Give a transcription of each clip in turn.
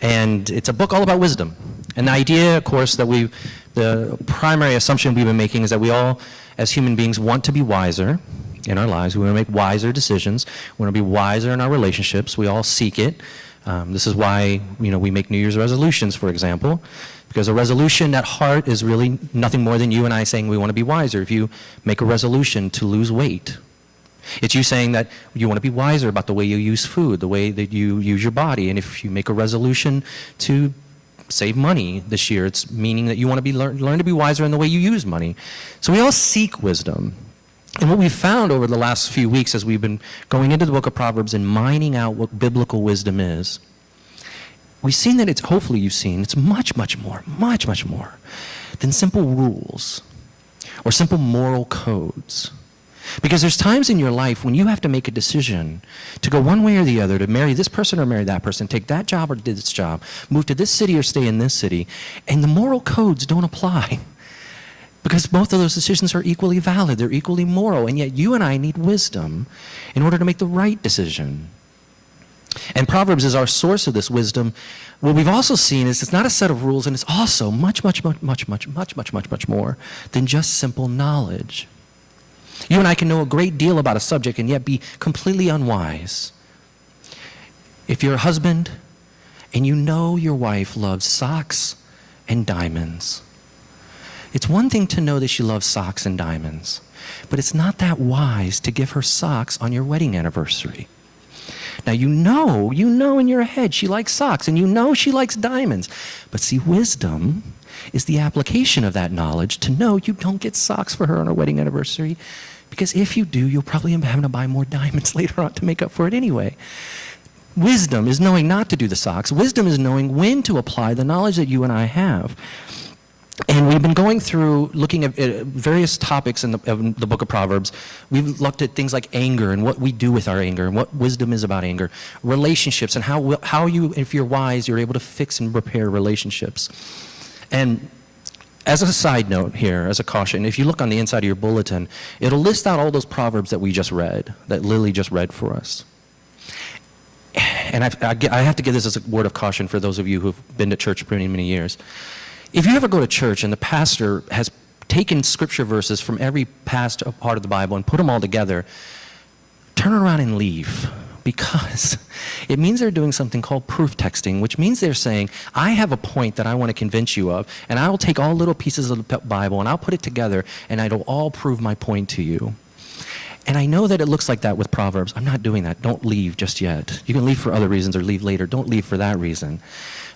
And it's a book all about wisdom. And the idea, of course, that the primary assumption we've been making is that we all, as human beings, want to be wiser in our lives. We want to make wiser decisions. We want to be wiser in our relationships. We all seek it. This is why, we make New Year's resolutions, for example, because a resolution at heart is really nothing more than you and I saying we want to be wiser. If you make a resolution to lose weight, it's you saying that you want to be wiser about the way you use food, the way that you use your body. And if you make a resolution to save money this year, it's meaning that you want to learn to be wiser in the way you use money. So we all seek wisdom. And what we've found over the last few weeks as we've been going into the book of Proverbs and mining out what biblical wisdom is, we've seen that hopefully you've seen, it's much, much more than simple rules or simple moral codes. Because there's times in your life when you have to make a decision to go one way or the other, to marry this person or marry that person, take that job or this job, move to this city or stay in this city, and the moral codes don't apply. Because both of those decisions are equally valid, they're equally moral, and yet you and I need wisdom in order to make the right decision. And Proverbs is our source of this wisdom. What we've also seen is it's not a set of rules, and it's also much more than just simple knowledge. You and I can know a great deal about a subject and yet be completely unwise. If you're a husband and you know your wife loves socks and diamonds, it's one thing to know that she loves socks and diamonds, but it's not that wise to give her socks on your wedding anniversary. Now you know in your head she likes socks and you know she likes diamonds, but see, wisdom is the application of that knowledge to know you don't get socks for her on her wedding anniversary, because if you do, you'll probably end up having to buy more diamonds later on to make up for it anyway. Wisdom is knowing not to do the socks. Wisdom is knowing when to apply the knowledge that you and I have. And we've been going through, looking at various topics in the book of Proverbs. We've looked at things like anger and what we do with our anger and what wisdom is about anger, relationships, and how you, if you're wise, you're able to fix and repair relationships. And as a side note here, as a caution, if you look on the inside of your bulletin, it'll list out all those Proverbs that we just read, that Lily just read for us. And I have to give this as a word of caution for those of you who've been to church for many, many years. If you ever go to church and the pastor has taken scripture verses from every past part of the Bible and put them all together, turn around and leave, because it means they're doing something called proof texting, which means they're saying, I have a point that I want to convince you of, and I will take all little pieces of the Bible and I'll put it together and it'll all prove my point to you. And I know that it looks like that with Proverbs. I'm not doing that. Don't leave just yet. You can leave for other reasons or leave later. Don't leave for that reason.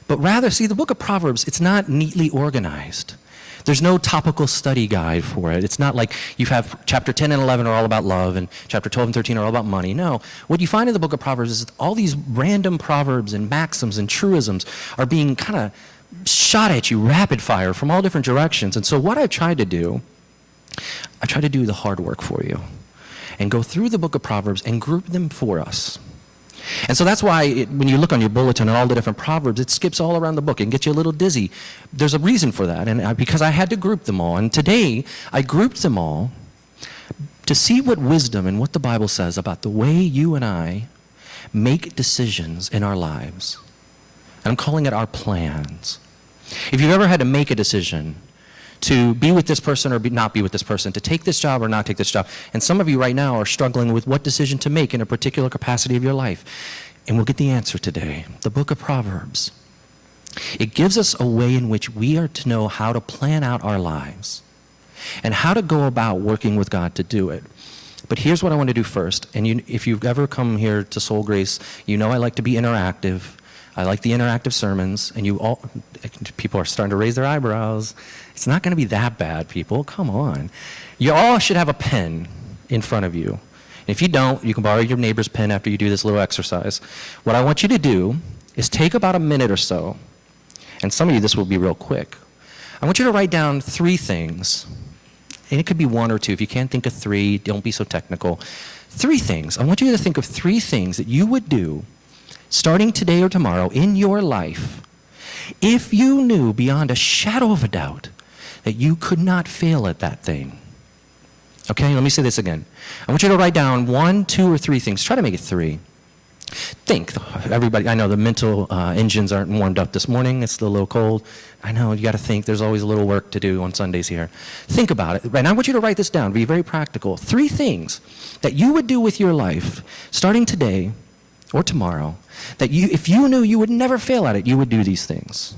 But rather, see, the book of Proverbs, it's not neatly organized. There's no topical study guide for it. It's not like you have chapter 10 and 11 are all about love and chapter 12 and 13 are all about money. No, what you find in the book of Proverbs is all these random proverbs and maxims and truisms are being kind of shot at you rapid fire from all different directions. And so what I've tried to do, I try to do the hard work for you and go through the book of Proverbs and group them for us. And so that's why when you look on your bulletin at all the different Proverbs, it skips all around the book and gets you a little dizzy. There's a reason for that, and because I had to group them all. And today, I grouped them all to see what wisdom and what the Bible says about the way you and I make decisions in our lives. And I'm calling it our plans. If you've ever had to make a decision to be with this person or not be with this person, to take this job or not take this job. And some of you right now are struggling with what decision to make in a particular capacity of your life. And we'll get the answer today. The book of Proverbs. It gives us a way in which we are to know how to plan out our lives and how to go about working with God to do it. But here's what I want to do first. And if you've ever come here to Soul Grace, you know I like to be interactive. I like the interactive sermons, and people are starting to raise their eyebrows. It's not going to be that bad, people. Come on. You all should have a pen in front of you. If you don't, you can borrow your neighbor's pen after you do this little exercise. What I want you to do is take about a minute or so, and some of you, this will be real quick. I want you to write down 3 things, and it could be 1 or 2. If you can't think of 3, don't be so technical. 3 things. I want you to think of 3 things that you would do starting today or tomorrow in your life, if you knew beyond a shadow of a doubt that you could not fail at that thing. Okay, let me say this again. I want you to write down 1, 2, or 3 things. Try to make it 3. Think, everybody, I know the mental engines aren't warmed up this morning. It's a little cold. I know, you got to think. There's always a little work to do on Sundays here. Think about it. And I want you to write this down. Be very practical. 3 things that you would do with your life starting today or tomorrow that if you knew you would never fail at it, you would do these things.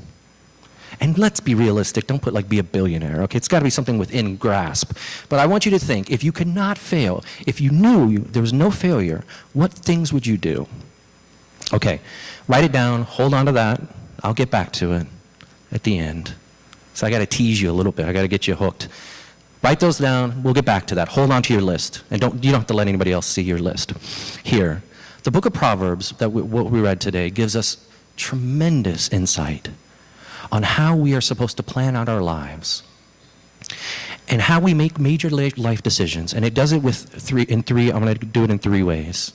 And let's be realistic. Don't put like be a billionaire, okay? It's got to be something within grasp. But I want you to think, if you could not fail, if you knew there was no failure, what things would you do? Okay, write it down, hold on to that. I'll get back to it at the end. So I got to tease you a little bit. I got to get you hooked. Write those down. We'll get back to that. Hold on to your list. And you don't have to let anybody else see your list. Here, the book of Proverbs, what we read today, gives us tremendous insight on how we are supposed to plan out our lives and how we make major life decisions. And it does it with I'm going to do it in 3 ways.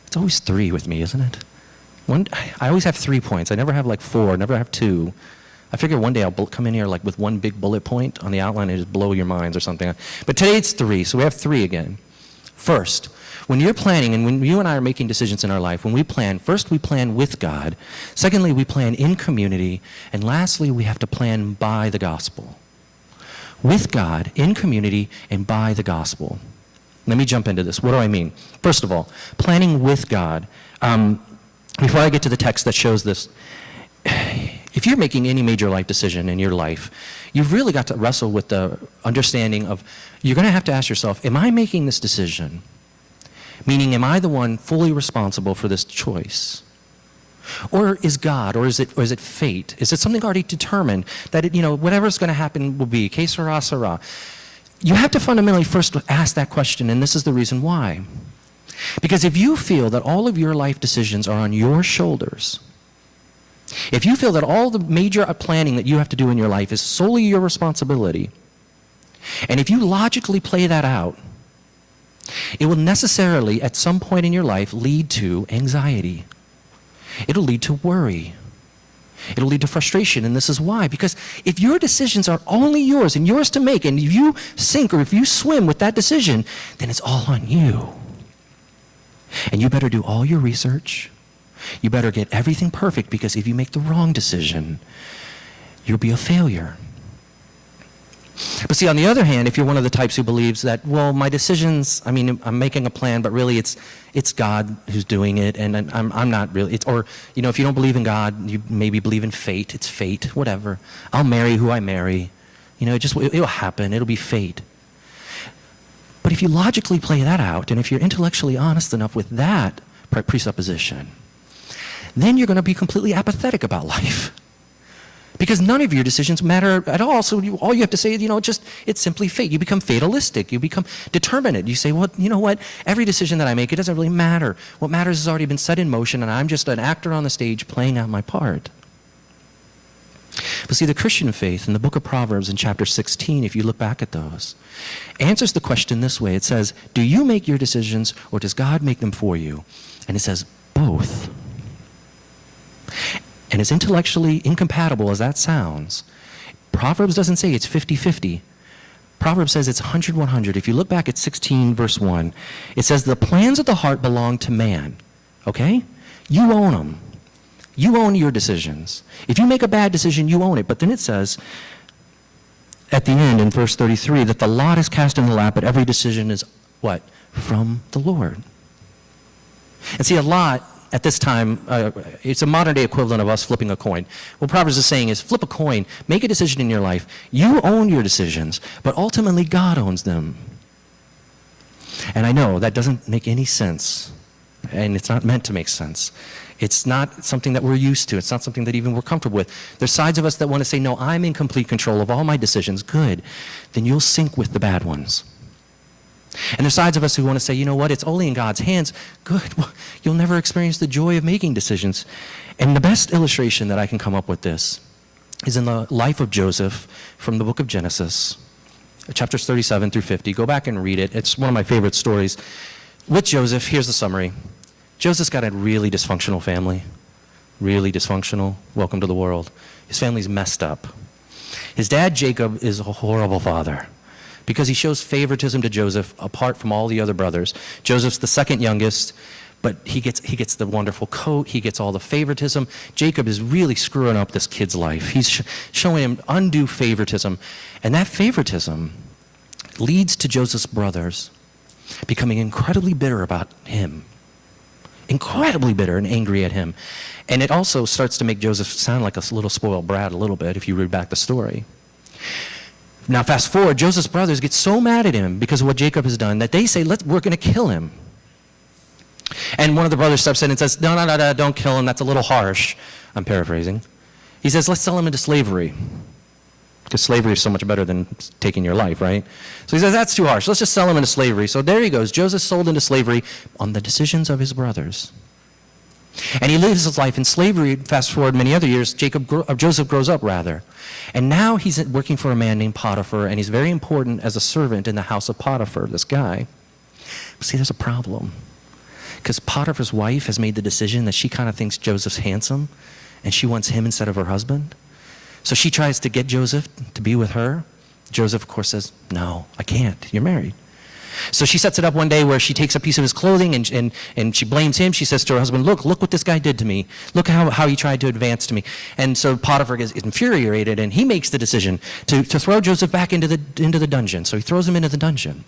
It's always 3 with me, isn't it? I always have 3 points. I never have like 4, never have 2. I figure one day I'll come in here like with 1 big bullet point on the outline and just blow your minds or something. But today it's 3, so we have 3 again. First, when you're planning and when you and I are making decisions in our life, when we plan, first we plan with God. Secondly, we plan in community. And lastly, we have to plan by the gospel. With God, in community, and by the gospel. Let me jump into this. What do I mean? First of all, planning with God. Before I get to the text that shows this, if you're making any major life decision in your life, you've really got to wrestle with the understanding of, you're going to have to ask yourself, am I making this decision? Meaning, am I the one fully responsible for this choice? Or is God, or is it fate? Is it something already determined that whatever's going to happen will be, que sera, sera? You have to fundamentally first ask that question, and this is the reason why. Because if you feel that all of your life decisions are on your shoulders, if you feel that all the major planning that you have to do in your life is solely your responsibility, and if you logically play that out, it will necessarily, at some point in your life, lead to anxiety. It'll lead to worry. It'll lead to frustration, and this is why. Because if your decisions are only yours and yours to make, and if you sink or if you swim with that decision, then it's all on you. And you better do all your research. You better get everything perfect, because if you make the wrong decision, you'll be a failure. But see, on the other hand, if you're one of the types who believes that, well, my decisions, I'm making a plan, but really it's God who's doing it, and I'm not really, if you don't believe in God, you maybe believe in fate. It's fate, whatever. I'll marry who I marry. It'll happen. It'll be fate. But if you logically play that out, and if you're intellectually honest enough with that presupposition, then you're going to be completely apathetic about life. Because none of your decisions matter at all. So all you have to say is, it's simply fate. You become fatalistic. You become determinate. You say, well, you know what? Every decision that I make, it doesn't really matter. What matters has already been set in motion, and I'm just an actor on the stage playing out my part. But see, the Christian faith in the book of Proverbs in chapter 16, if you look back at those, answers the question this way. It says, do you make your decisions, or does God make them for you? And it says, both. And as intellectually incompatible as that sounds, Proverbs doesn't say it's 50-50. Proverbs says it's 100-100. If you look back at 16 verse 1, it says the plans of the heart belong to man. Okay? You own them. You own your decisions. If you make a bad decision, you own it. But then it says at the end in verse 33 that the lot is cast in the lap, but every decision is what? From the Lord. And see, a lot at this time, it's a modern-day equivalent of us flipping a coin. What Proverbs is saying is, flip a coin, make a decision in your life. You own your decisions, but ultimately God owns them. And I know that doesn't make any sense, and it's not meant to make sense. It's not something that we're used to. It's not something that even we're comfortable with. There's sides of us that want to say, no, I'm in complete control of all my decisions. Good. Then you'll sink with the bad ones. And there's sides of us who want to say, you know what, it's only in God's hands. Good. Well, you'll never experience the joy of making decisions. And the best illustration that I can come up with this is in the life of Joseph from the book of Genesis, chapters 37 through 50. Go back and read it. It's one of my favorite stories. With Joseph, here's the summary. Joseph's got a really dysfunctional family. Really dysfunctional. Welcome to the world. His family's messed up. His dad, Jacob, is a horrible father, because he shows favoritism to Joseph apart from all the other brothers. Joseph's the second youngest, but he gets the wonderful coat, he gets all the favoritism. Jacob is really screwing up this kid's life. He's showing him undue favoritism, and that favoritism leads to Joseph's brothers becoming incredibly bitter about him. Incredibly bitter and angry at him. And it also starts to make Joseph sound like a little spoiled brat a little bit if you read back the story. Now fast forward, Joseph's brothers get so mad at him because of what Jacob has done that they say, we're going to kill him. And one of the brothers steps in and says, no, don't kill him, that's a little harsh. I'm paraphrasing. He says, let's sell him into slavery. Because slavery is so much better than taking your life, right? So he says, that's too harsh. Let's just sell him into slavery. So there he goes. Joseph sold into slavery on the decisions of his brothers. And he lives his life in slavery. Fast forward many other years, Joseph grows up, rather. And now he's working for a man named Potiphar, and he's very important as a servant in the house of Potiphar, this guy. But see, there's a problem. Because Potiphar's wife has made the decision that she kind of thinks Joseph's handsome, and she wants him instead of her husband. So she tries to get Joseph to be with her. Joseph, of course, says, no, I can't. You're married. So she sets it up one day where she takes a piece of his clothing and she blames him. She says to her husband, look what this guy did to me. Look how he tried to advance to me. And so Potiphar is infuriated, and he makes the decision to throw Joseph back into the dungeon. So he throws him into the dungeon.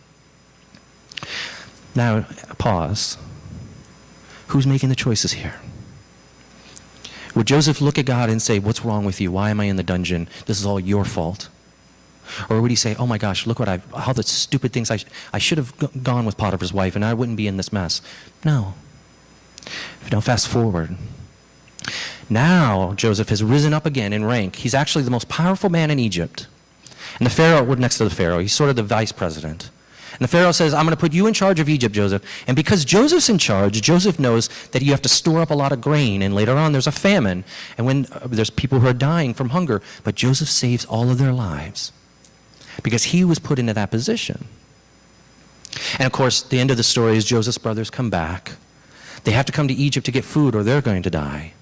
Now, pause. Who's making the choices here? Would Joseph look at God and say, what's wrong with you? Why am I in the dungeon? This is all your fault. Or would he say, oh my gosh, look all the stupid things I should have gone with Potiphar's wife and I wouldn't be in this mess. No. Now fast forward. Now Joseph has risen up again in rank. He's actually the most powerful man in Egypt. And the Pharaoh, we're next to the Pharaoh. He's sort of the vice president. And the Pharaoh says, I'm going to put you in charge of Egypt, Joseph. And because Joseph's in charge, Joseph knows that you have to store up a lot of grain. And later on, there's a famine. And when there's people who are dying from hunger. But Joseph saves all of their lives because he was put into that position. And of course, the end of the story is Joseph's brothers come back. They have to come to Egypt to get food or they're going to die.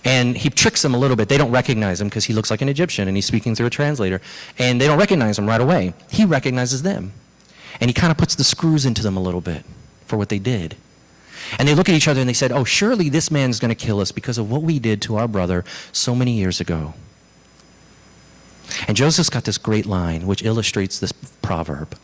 And he tricks them a little bit. They don't recognize him because he looks like an Egyptian and he's speaking through a translator. And they don't recognize him right away. He recognizes them. And he kind of puts the screws into them a little bit for what they did. And they look at each other and they said, oh, surely this man's going to kill us because of what we did to our brother so many years ago. And Joseph's got this great line which illustrates this proverb.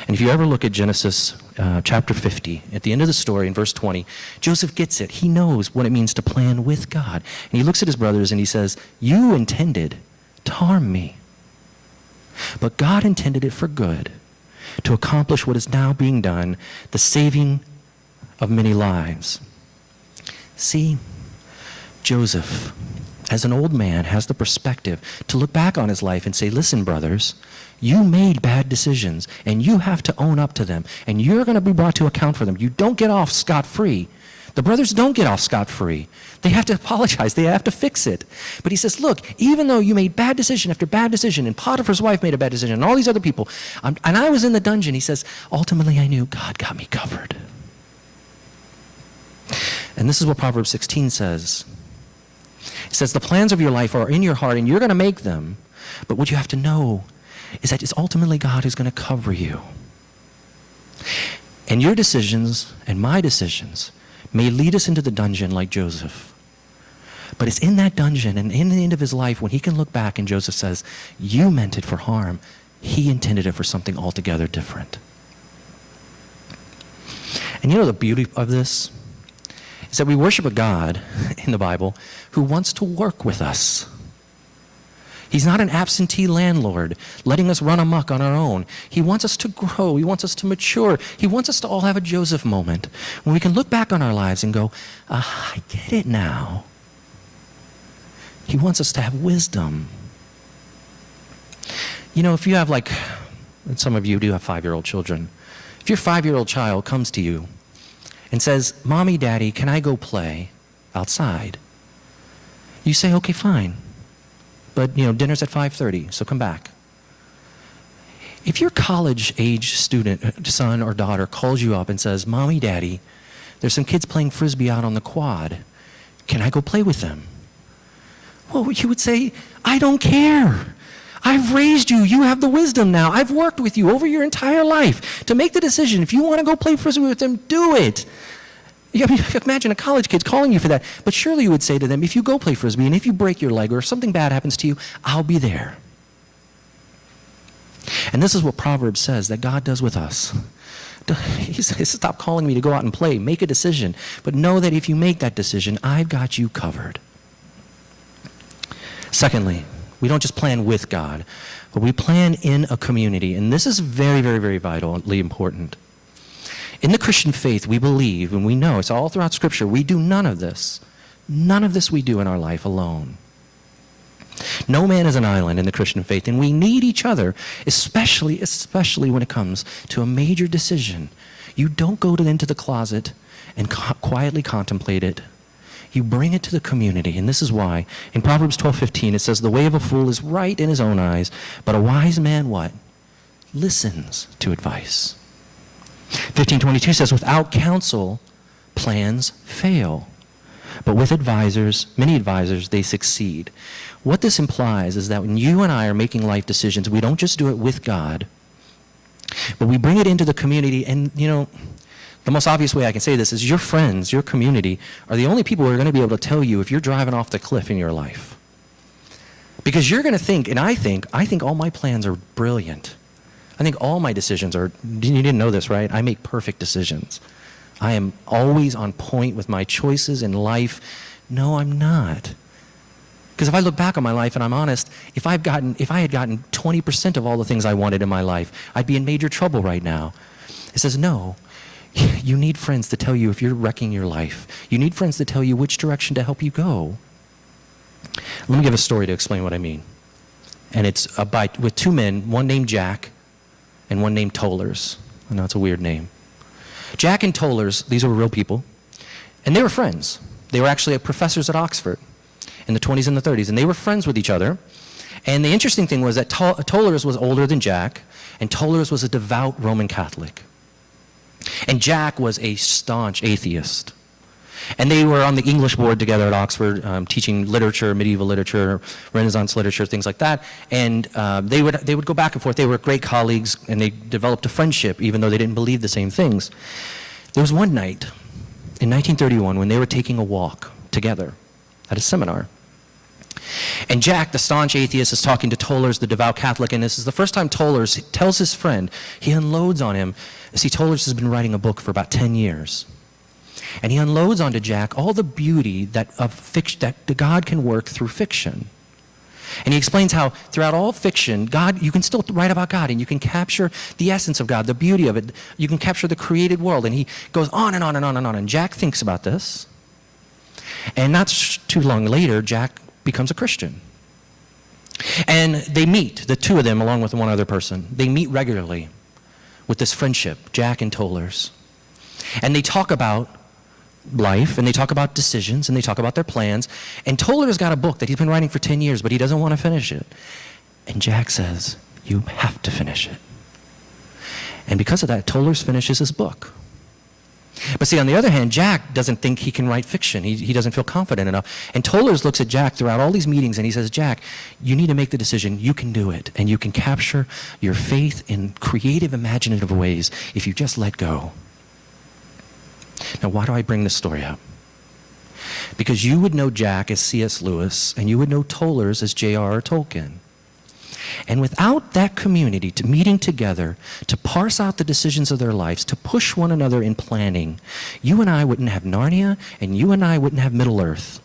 And if you ever look at Genesis chapter 50, at the end of the story in verse 20, Joseph gets it. He knows what it means to plan with God. And he looks at his brothers and he says, you intended to harm me, but God intended it for good, to accomplish what is now being done, the saving of many lives. See, Joseph, as an old man, has the perspective to look back on his life and say, listen, brothers, you made bad decisions, and you have to own up to them, and you're going to be brought to account for them. You don't get off scot-free. The brothers don't get off scot-free. They have to apologize. They have to fix it. But he says, look, even though you made bad decision after bad decision, and Potiphar's wife made a bad decision, and all these other people, and I was in the dungeon, he says, ultimately I knew God got me covered. And this is what Proverbs 16 says. It says, the plans of your life are in your heart, and you're going to make them, but what you have to know is that it's ultimately God who's going to cover you. And your decisions and my decisions may lead us into the dungeon like Joseph. But it's in that dungeon and in the end of his life when he can look back and Joseph says, you meant it for harm. He intended it for something altogether different. And you know the beauty of this is that we worship a God in the Bible who wants to work with us. He's not an absentee landlord letting us run amok on our own. He wants us to grow. He wants us to mature. He wants us to all have a Joseph moment when we can look back on our lives and go, I get it now. He wants us to have wisdom. You know, if you have and some of you do have 5-year-old children. If your 5-year-old child comes to you and says, Mommy, Daddy, can I go play outside? You say, okay, fine. But, dinner's at 5:30, so come back. If your college-age student, son or daughter, calls you up and says, Mommy, Daddy, there's some kids playing Frisbee out on the quad. Can I go play with them? Well, you would say, I don't care. I've raised you. You have the wisdom now. I've worked with you over your entire life to make the decision. If you want to go play Frisbee with them, do it. Yeah, I mean, imagine a college kid's calling you for that. But surely you would say to them, if you go play Frisbee and if you break your leg or if something bad happens to you, I'll be there. And this is what Proverbs says that God does with us. He says, stop calling me to go out and play. Make a decision. But know that if you make that decision, I've got you covered. Secondly, we don't just plan with God, but we plan in a community. And this is very, very, very vitally important. In the Christian faith, we believe, and we know, it's all throughout Scripture, we do none of this. None of this we do in our life alone. No man is an island in the Christian faith, and we need each other, especially when it comes to a major decision. You don't go into the closet and quietly contemplate it. You bring it to the community, and this is why. In Proverbs 12:15, it says, the way of a fool is right in his own eyes, but a wise man, what? Listens to advice. 15:22 says, without counsel, plans fail. But with advisors, many advisors, they succeed. What this implies is that when you and I are making life decisions, we don't just do it with God, but we bring it into the community. And, the most obvious way I can say this is your friends, your community, are the only people who are going to be able to tell you if you're driving off the cliff in your life. Because you're going to think, and I think all my plans are brilliant. I think all my decisions are, you didn't know this, right? I make perfect decisions. I am always on point with my choices in life. No, I'm not. Because if I look back on my life and I'm honest, if I had gotten 20% of all the things I wanted in my life, I'd be in major trouble right now. It says, no, you need friends to tell you if you're wrecking your life. You need friends to tell you which direction to help you go. Let me give a story to explain what I mean. And it's with two men, one named Jack and one named Tollers. I know it's a weird name. Jack and Tollers, these were real people, and they were friends. They were actually professors at Oxford in the 20s and the 30s, and they were friends with each other. And the interesting thing was that Tollers was older than Jack, and Tollers was a devout Roman Catholic. And Jack was a staunch atheist. And they were on the English board together at Oxford, teaching literature, medieval literature, Renaissance literature, things like that. And they would go back and forth. They were great colleagues, and they developed a friendship, even though they didn't believe the same things. There was one night in 1931 when they were taking a walk together at a seminar. And Jack, the staunch atheist, is talking to Tollers, the devout Catholic, and this is the first time Tollers tells his friend, he unloads on him. See, Tollers has been writing a book for about 10 years. And he unloads onto Jack all the beauty that God can work through fiction. And he explains how throughout all fiction, God, you can still write about God, and you can capture the essence of God, the beauty of it. You can capture the created world. And he goes on and on and on and on. And Jack thinks about this. And not too long later, Jack becomes a Christian. And they meet, the two of them, along with one other person. They meet regularly with this friendship, Jack and Tollers. And they talk about life, and they talk about decisions, and they talk about their plans. And Toller's got a book that he's been writing for 10 years, but he doesn't want to finish it. And Jack says, you have to finish it. And because of that, Toller's finishes his book. But see, on the other hand, Jack doesn't think he can write fiction. He doesn't feel confident enough. And Toller's looks at Jack throughout all these meetings, and he says, Jack, you need to make the decision. You can do it. And you can capture your faith in creative, imaginative ways if you just let go. Now, why do I bring this story up? Because you would know Jack as C.S. Lewis, and you would know Tollers as J.R.R. Tolkien. And without that community to meeting together, to parse out the decisions of their lives, to push one another in planning, you and I wouldn't have Narnia, and you and I wouldn't have Middle-earth.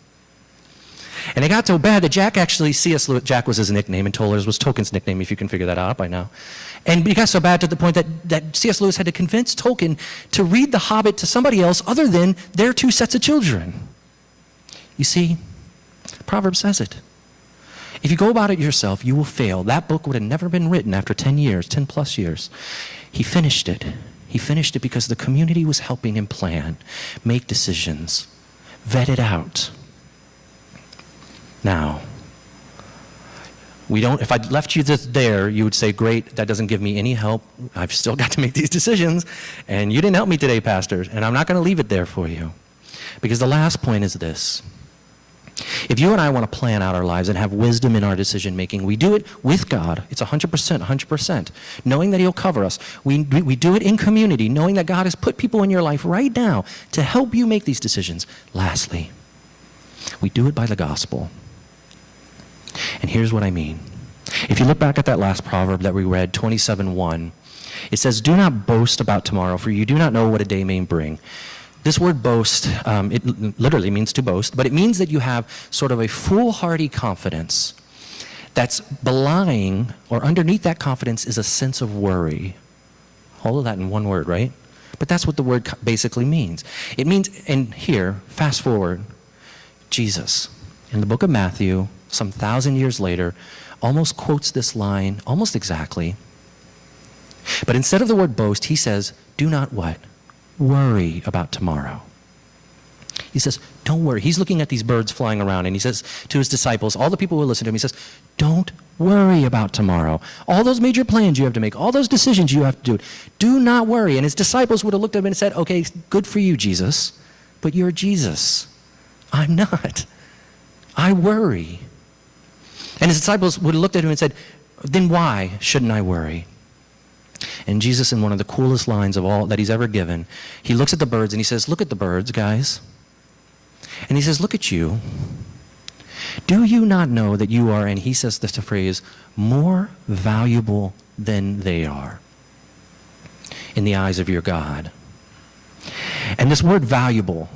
And it got so bad that Jack actually, C.S. Lewis, Jack was his nickname, and Tollers was Tolkien's nickname, if you can figure that out by now. And it got so bad to the point that C.S. Lewis had to convince Tolkien to read The Hobbit to somebody else other than their two sets of children. You see, Proverbs says it. If you go about it yourself, you will fail. That book would have never been written after 10 years, 10 plus years. He finished it. He finished it because the community was helping him plan, make decisions, vet it out. Now, if I'd left you there, you would say, great, that doesn't give me any help. I've still got to make these decisions, and you didn't help me today, Pastor, and I'm not going to leave it there for you. Because the last point is this. If you and I want to plan out our lives and have wisdom in our decision making, we do it with God. It's 100%, knowing that He'll cover us. We do it in community, knowing that God has put people in your life right now to help you make these decisions. Lastly, we do it by the gospel. And here's what I mean. If you look back at that last proverb that we read, 27:1, it says, "Do not boast about tomorrow, for you do not know what a day may bring." This word boast, it literally means to boast, but it means that you have sort of a foolhardy confidence that's belying, or underneath that confidence is a sense of worry. All of that in one word, right? But that's what the word basically means. It means, and here, fast forward, Jesus, in the book of Matthew, some 1,000 years later, almost quotes this line almost exactly. But instead of the word boast, he says, do not what? Worry about tomorrow. He says, don't worry. He's looking at these birds flying around, and he says to his disciples, all the people who listen to him, he says, don't worry about tomorrow. All those major plans you have to make, all those decisions you have to do not worry. And his disciples would have looked at him and said, okay, good for you, Jesus, but you're Jesus. I'm not. I worry. And his disciples would have looked at him and said, then why shouldn't I worry? And Jesus, in one of the coolest lines of all that he's ever given, he looks at the birds and he says, look at the birds, guys. And he says, look at you. Do you not know that you are, and he says this phrase, more valuable than they are in the eyes of your God? And this word valuable,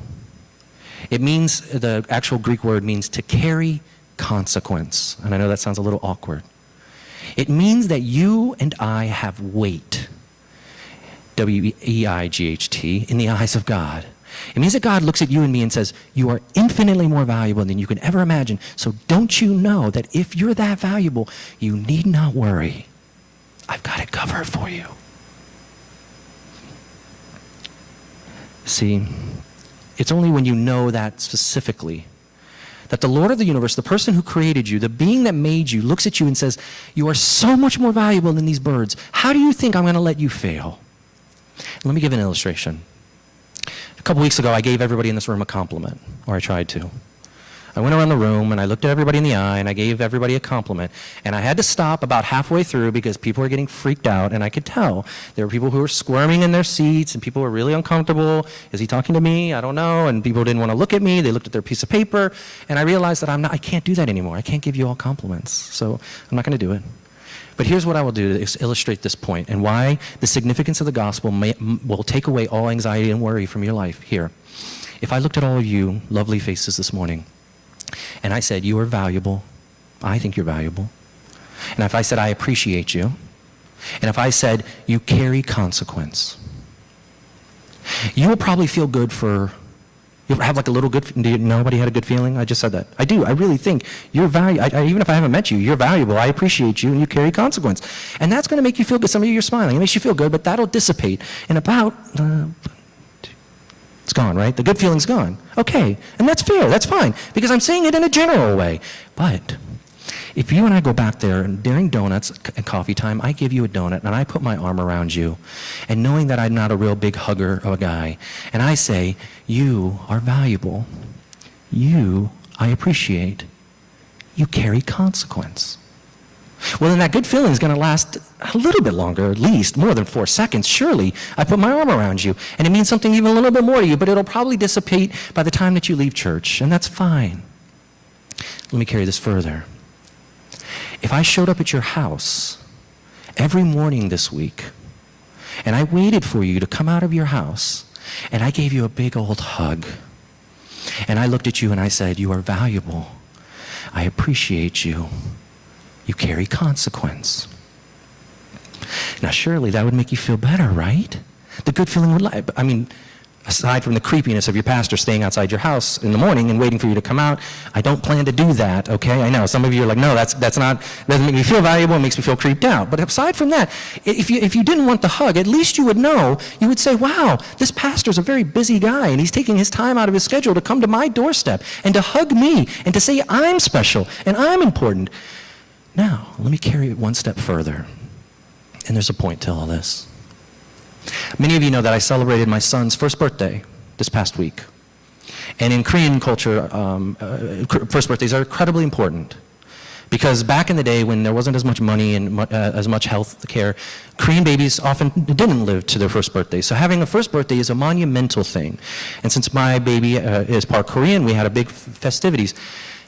it means, the actual Greek word means to carry consequence. And I know that sounds a little awkward. It means that you and I have weight, W-E-I-G-H-T, in the eyes of God. It means that God looks at you and me and says, you are infinitely more valuable than you can ever imagine. So don't you know that if you're that valuable, you need not worry. I've got it covered for you. See, it's only when you know that specifically that the Lord of the universe, the person who created you, the being that made you, looks at you and says, you are so much more valuable than these birds. How do you think I'm going to let you fail? Let me give an illustration. A couple weeks ago, I gave everybody in this room a compliment, or I tried to. I went around the room and I looked at everybody in the eye and I gave everybody a compliment. And I had to stop about halfway through because people were getting freaked out, and I could tell. There were people who were squirming in their seats and people were really uncomfortable. Is he talking to me? I don't know. And people didn't want to look at me. They looked at their piece of paper. And I realized that I can't do that anymore. I can't give you all compliments. So I'm not going to do it. But here's what I will do to illustrate this point and why the significance of the gospel will take away all anxiety and worry from your life. Here, if I looked at all of you lovely faces this morning, and I said, you are valuable. I think you're valuable. And if I said, I appreciate you. And if I said, you carry consequence. You will probably feel good for, you'll have like a little good, nobody had a good feeling? I just said that. I do. I really think you're valuable. Even if I haven't met you, you're valuable. I appreciate you, and you carry consequence. And that's going to make you feel good. Some of you are smiling. It makes you feel good, but that'll dissipate in about, it's gone, right? The good feeling's gone. Okay, and that's fair, that's fine, because I'm saying it in a general way. But if you and I go back there, and during donuts and coffee time, I give you a donut, and I put my arm around you, and knowing that I'm not a real big hugger of a guy, and I say, you are valuable. You, I appreciate. You carry consequence. Well, then that good feeling is going to last a little bit longer, at least, more than 4 seconds. Surely, I put my arm around you, and it means something even a little bit more to you, but it'll probably dissipate by the time that you leave church, and that's fine. Let me carry this further. If I showed up at your house every morning this week, and I waited for you to come out of your house, and I gave you a big old hug, and I looked at you and I said, you are valuable. I appreciate you. You carry consequence. Now, surely that would make you feel better, right? The good feeling would lie. I mean, aside from the creepiness of your pastor staying outside your house in the morning and waiting for you to come out, I don't plan to do that, okay? I know some of you are like, no, that's not, doesn't make me feel valuable, it makes me feel creeped out. But aside from that, if you didn't want the hug, at least you would know, you would say, wow, this pastor's a very busy guy, and he's taking his time out of his schedule to come to my doorstep and to hug me and to say I'm special and I'm important. Now, let me carry it one step further. And there's a point to all this. Many of you know that I celebrated my son's first birthday this past week. And in Korean culture, first birthdays are incredibly important. Because back in the day when there wasn't as much money and as much health care, Korean babies often didn't live to their first birthday. So having a first birthday is a monumental thing. And since my baby is part Korean, we had a big festivities.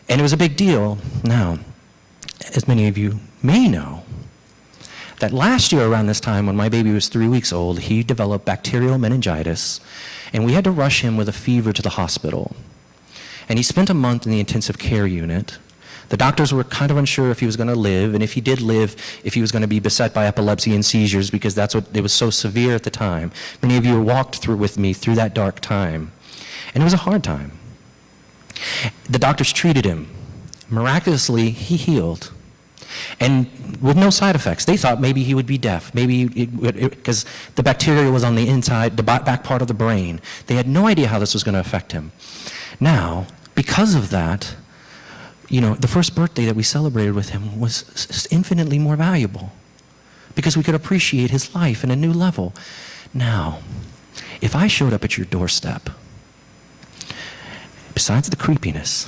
And it was a big deal. Now, as many of you may know, that last year around this time when my baby was 3 weeks old, he developed bacterial meningitis, and we had to rush him with a fever to the hospital. And he spent a month in the intensive care unit. The doctors were kind of unsure if he was going to live, and if he did live, if he was going to be beset by epilepsy and seizures, because that's what it was so severe at the time. Many of you walked through with me through that dark time, and it was a hard time. The doctors treated him. Miraculously, he healed, and with no side effects. They thought maybe he would be deaf, maybe because the bacteria was on the inside, the back part of the brain. They had no idea how this was going to affect him. Now, because of that, the first birthday that we celebrated with him was infinitely more valuable because we could appreciate his life in a new level. Now, if I showed up at your doorstep, besides the creepiness,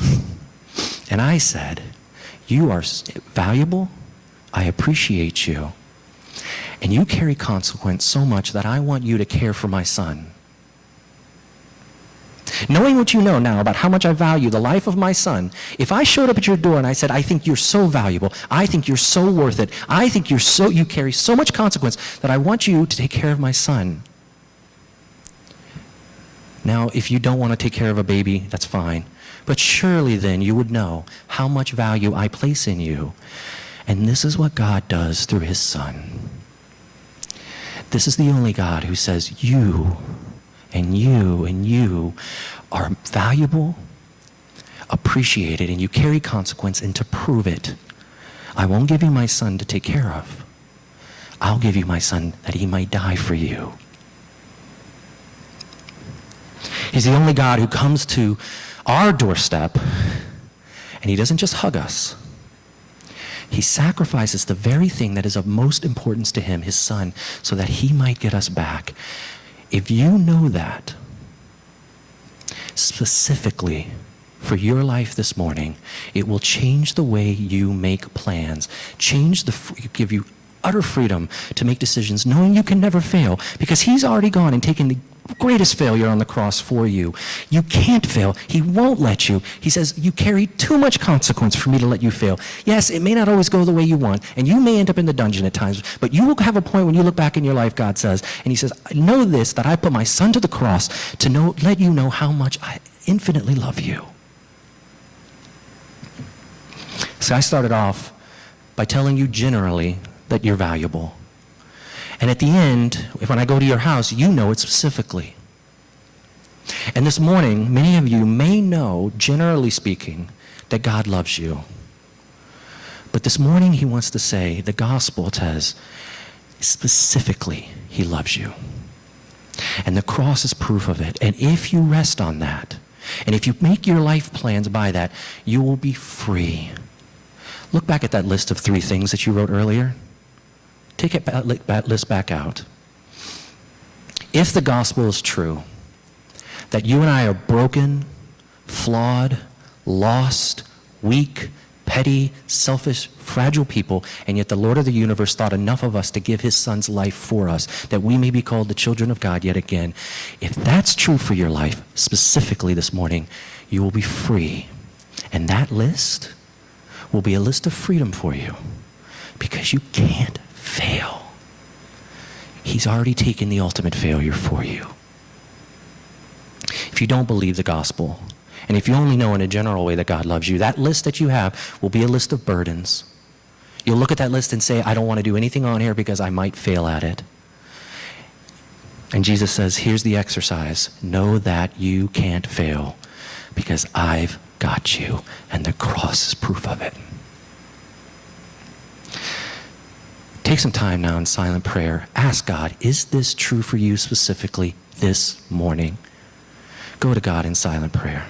and I said, "You are valuable, I appreciate you, and you carry consequence so much that I want you to care for my son." Knowing what you know now about how much I value the life of my son, if I showed up at your door and I said, "I think you're so valuable, I think you're so worth it, I think you carry so much consequence that I want you to take care of my son." Now, if you don't want to take care of a baby, that's fine. But surely then you would know how much value I place in you. And this is what God does through his son. This is the only God who says, you and you and you are valuable, appreciated, and you carry consequence, and to prove it, I won't give you my son to take care of. I'll give you my son that he might die for you. He's the only God who comes to our doorstep, and he doesn't just hug us. He sacrifices the very thing that is of most importance to him, his son, so that he might get us back. If you know that, specifically for your life this morning, it will change the way you make plans, give you utter freedom to make decisions, knowing you can never fail, because he's already gone and taken the greatest failure on the cross for you. You can't fail. He won't let you. He says, you carry too much consequence for me to let you fail. Yes, it may not always go the way you want, and you may end up in the dungeon at times, but you will have a point when you look back in your life, God says, and he says, know this, that I put my son to the cross to let you know how much I infinitely love you. So I started off by telling you generally that you're valuable. And at the end, when I go to your house, you know it specifically. And this morning, many of you may know, generally speaking, that God loves you. But this morning, he wants to say, the gospel says, specifically, he loves you. And the cross is proof of it. And if you rest on that, and if you make your life plans by that, you will be free. Look back at that list of 3 things that you wrote earlier. Take that list back out. If the gospel is true, that you and I are broken, flawed, lost, weak, petty, selfish, fragile people, and yet the Lord of the universe thought enough of us to give his son's life for us, that we may be called the children of God yet again. If that's true for your life, specifically this morning, you will be free. And that list will be a list of freedom for you, because you can't fail. He's already taken the ultimate failure for you. If you don't believe the gospel, and if you only know in a general way that God loves you, that list that you have will be a list of burdens. You'll look at that list and say, I don't want to do anything on here because I might fail at it. And Jesus says, here's the exercise. Know that you can't fail because I've got you, and the cross is proof of it. Take some time now in silent prayer. Ask God, is this true for you specifically this morning? Go to God in silent prayer.